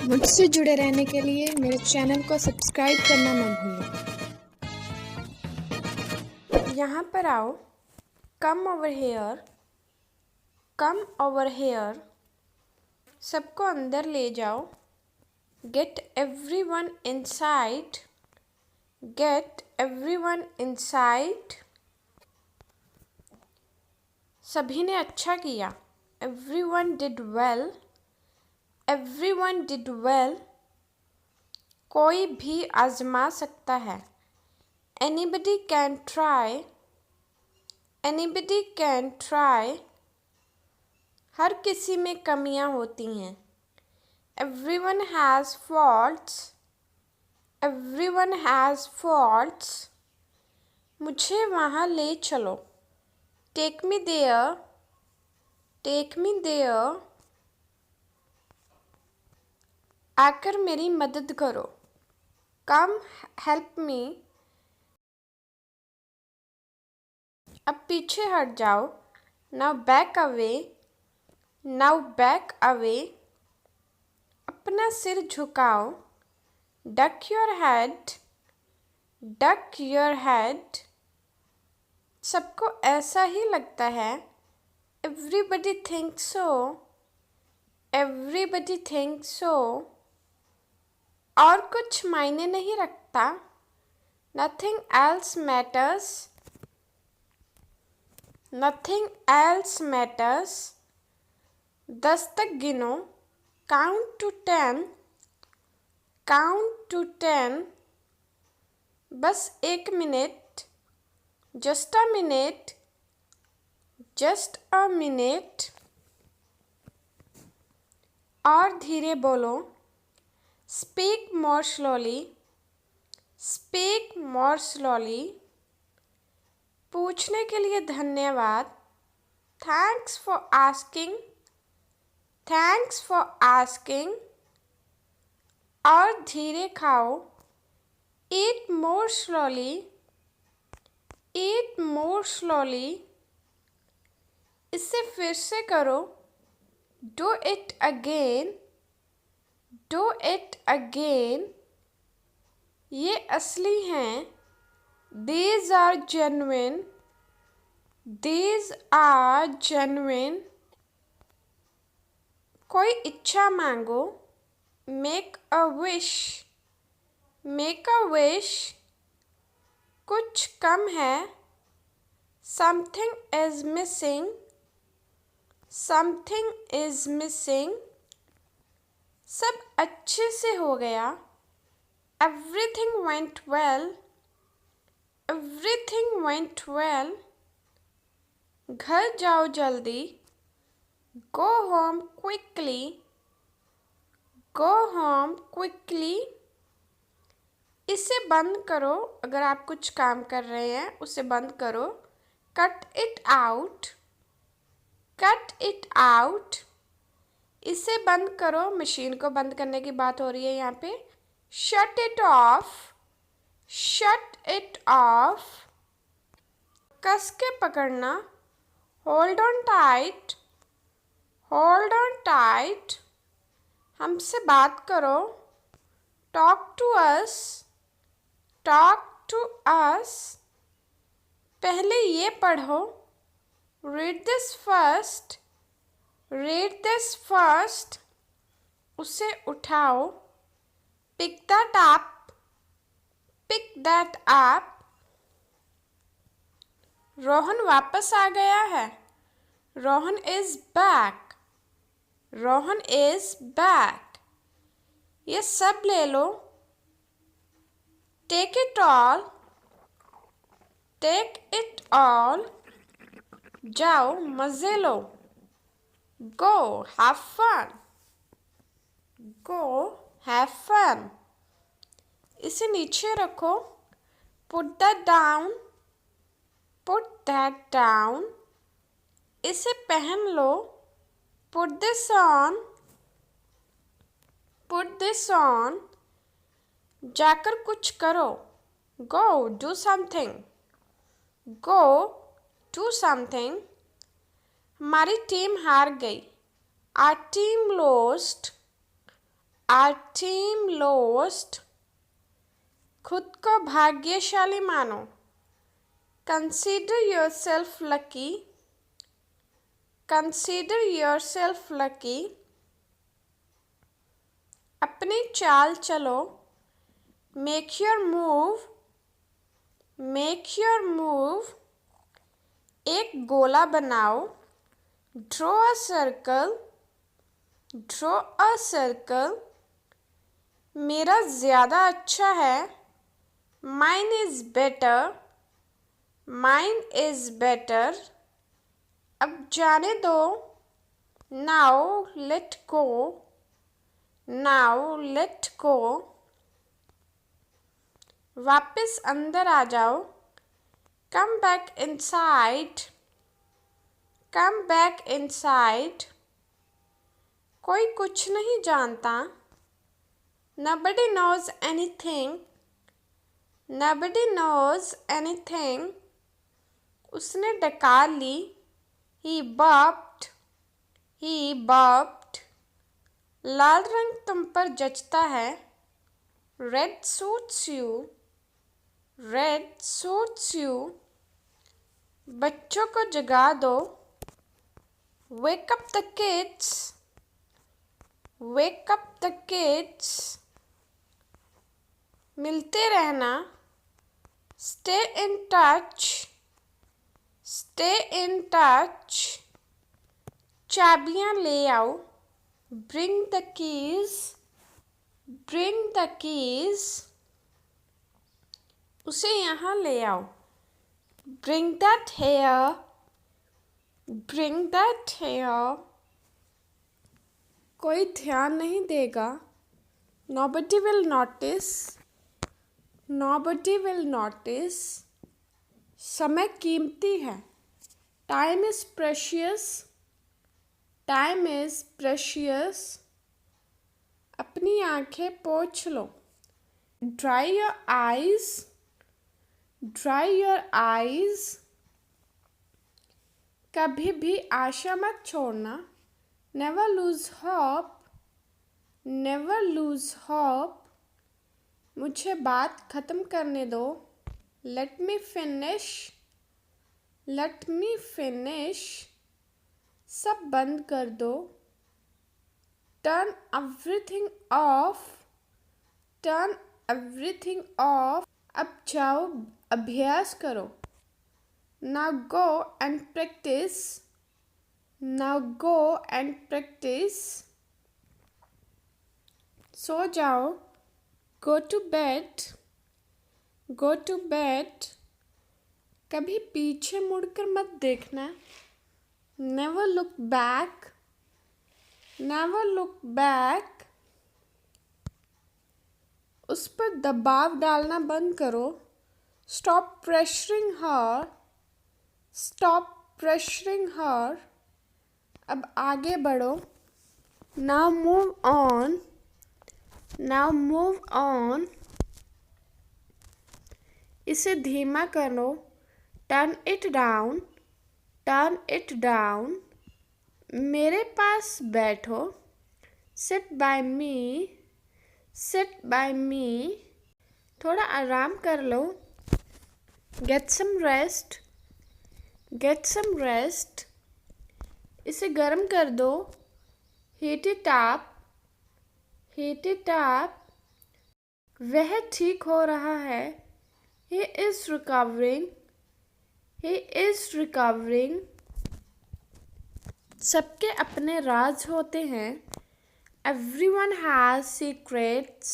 मुझसे जुड़े रहने के लिए मेरे चैनल को सब्सक्राइब करना ना भूलें। यहाँ पर आओ, come over here, come over here, सबको अंदर ले जाओ। Get everyone inside, get everyone inside. सभी ने अच्छा किया। Everyone did well, everyone did well. कोई भी आजमा सकता है। Anybody can try, anybody can try. हर किसी में कमियां होती हैं। Everyone has faults, everyone has faults. मुझे वहाँ ले चलो। Take me there, take me there. आकर मेरी मदद करो। कम हेल्प मी। अब पीछे हट जाओ। Now back away, now back away. अपना सिर झुकाओ। Duck your head, duck your head. सबको ऐसा ही लगता है। Everybody thinks so, everybody thinks so. और कुछ मायने नहीं रखता। Nothing else matters, nothing else matters. 10 तक गिनो। Count to 10, count to 10। बस 1 मिनट, just a minute, just a minute. और धीरे बोलो। Speak more slowly, speak more slowly. पूछने के लिए धन्यवाद। Thanks for asking, thanks for asking. और धीरे खाओ। ईट मोर स्लोली, ईट मोर स्लोली। इसे फिर से करो। Do it again, do it again. ये असली हैं। These are genuine, these are genuine। कोई इच्छा मांगो। Make a wish, make a wish। कुछ कम है। Something is missing, something is missing। सब अच्छे से हो गया। Everything went well, everything went well। घर जाओ जल्दी। Go home quickly, go home quickly। इसे बंद करो। अगर आप कुछ काम कर रहे हैं उसे बंद करो। Cut it out, cut it out। इसे बंद करो। मशीन को बंद करने की बात हो रही है यहाँ पे। Shut it off, shut it off। कस के पकड़ना। Hold on tight, hold on tight। हमसे बात करो। Talk to us, talk to us। पहले ये पढ़ो। Read this first, read this first। उसे उठाओ। Pick that up, pick that up। Rohan वापस आ गया है। Rohan is back, Rohan is back। ये सब ले लो। Take it all, take it all। जाओ मज़े लो। Go have fun, go have fun। इसे नीचे रखो। Put that down, put that down। इसे पहन लो। Put this on, put this on। जाकर कुछ करो। Go do something, go do something। हमारी टीम हार गई। Our team lost, Our team lost. खुद को भाग्यशाली मानो. Consider yourself lucky. Consider yourself lucky. अपनी चाल चलो. Make your move. Make your move. एक गोला बनाओ. Draw a circle. Draw a circle. मेरा ज़्यादा अच्छा है. Mine is better. Mine is better. अब जाने दो. Now let go. Now let go. वापस अंदर आ जाओ. Come back inside. Come back inside. कोई कुछ नहीं जानता. Nobody knows anything. Nobody knows anything. उसने डकार ली. He burped. He burped. लाल रंग तुम पर जचता है. Red suits you. Red suits you. बच्चों को जगा दो. Wake up the kids. Wake up the kids. मिलते रहना. Stay in touch. Stay in touch. चाबियां ले आओ. Bring the keys. Bring the keys. उसे यहाँ ले आओ. Bring that here. Bring that here. कोई ध्यान नहीं देगा. Nobody will notice. Nobody will notice. समय कीमती है. Time is precious. Time is precious. अपनी आंखें पोंछ लो. Dry your eyes. Dry your eyes. कभी भी आशा मत छोड़ना. Never lose hope. Never lose hope. मुझे बात ख़त्म करने दो. Let me finish. Let me finish. सब बंद कर दो. Turn everything off. Turn everything off. अब जाओ अभ्यास करो. Now go and practice. Now go and practice. सो जाओ. Go to bed. Go to bed. कभी पीछे मुड़कर मत देखना. Never look back. Never look back. उस पर दबाव डालना बंद करो. Stop pressuring her. Stop pressuring her. अब आगे बढ़ो. Now move on. Now move on. इसे धीमा करो. Turn it down. Turn it down. मेरे पास बैठो. Sit by me. Sit by me. थोड़ा आराम कर लो. Get some rest. Get some rest. इसे गर्म कर दो. Heat it up. Heat it up. वह ठीक हो रहा है. He is recovering. He is recovering. सबके अपने राज होते हैं. Everyone has secrets.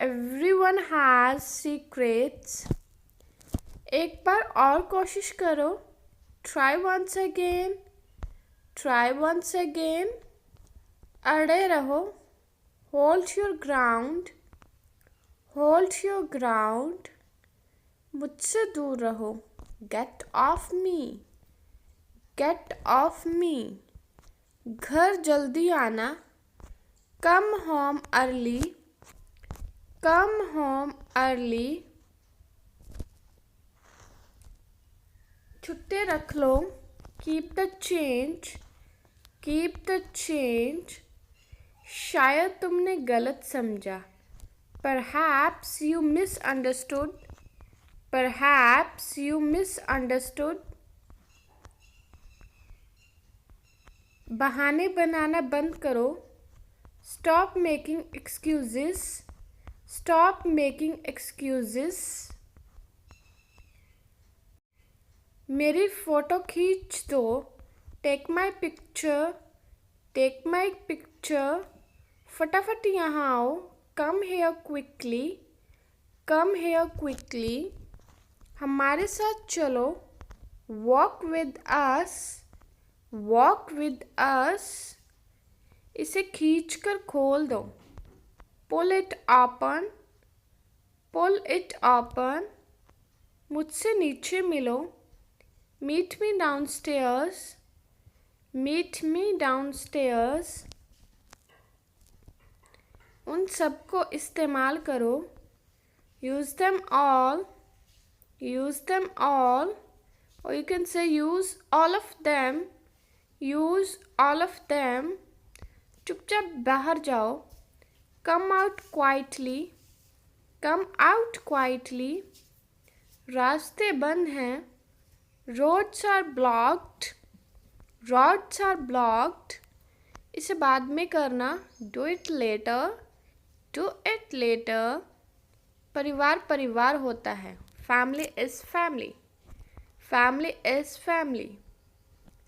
Everyone has secrets. एक बार और कोशिश करो. Try once again. Try once again. अड़े रहो. Hold your ground. Hold your ground. मुझसे दूर रहो. Get off me. Get off me. घर जल्दी आना. Come home early. Come home early. छुट्टे रख लो. Keep the change. Keep the change. शायद तुमने गलत समझा। Perhaps you misunderstood. Perhaps you misunderstood. बहाने बनाना बंद करो। Stop making excuses. Stop making excuses. मेरी फ़ोटो खींच दो। Take my picture. Take my picture. फटाफट यहाँ आओ। Come here quickly. Come here quickly. हमारे साथ चलो। Walk with us. Walk with us. इसे खींचकर खोल दो। Pull it open. Pull it open. मुझसे नीचे मिलो। Meet me downstairs. Meet me downstairs. उन सबको इस्तेमाल करो। Use them all. Use them all. Or you can say use all of them. Use all of them. चुपचाप बाहर जाओ। Come out quietly. Come out quietly. रास्ते बंद हैं। Roads are blocked. Roads are blocked. इसे बाद में करना। Do it later. Do it later. परिवार परिवार होता है। Family is family. Family is family.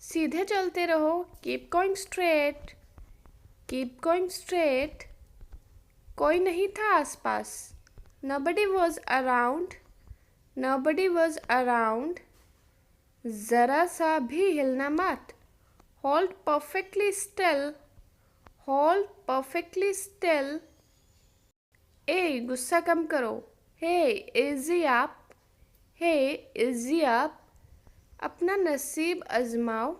सीधे चलते रहो। Keep going straight. Keep going straight. कोई नहीं था आसपास। Nobody was around. Nobody was around. ज़रा सा भी हिलना मत। Hold perfectly still. Hold perfectly still. गुस्सा कम करो। Hey, easy up. Hey, easy up. अपना नसीब आजमाओ।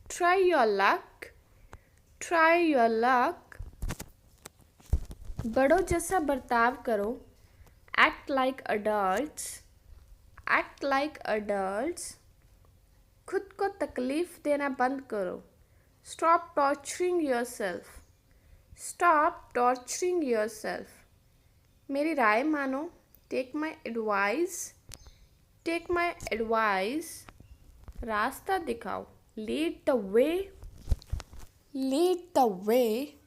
Try your luck. Try your luck. बड़ों जैसा बर्ताव करो। Act like adults. Act like adults. खुद को तकलीफ देना बंद करो। Stop torturing yourself. Stop torturing yourself. मेरी राय मानो। Take my advice. Take my advice. रास्ता दिखाओ। Lead the way. Lead the way.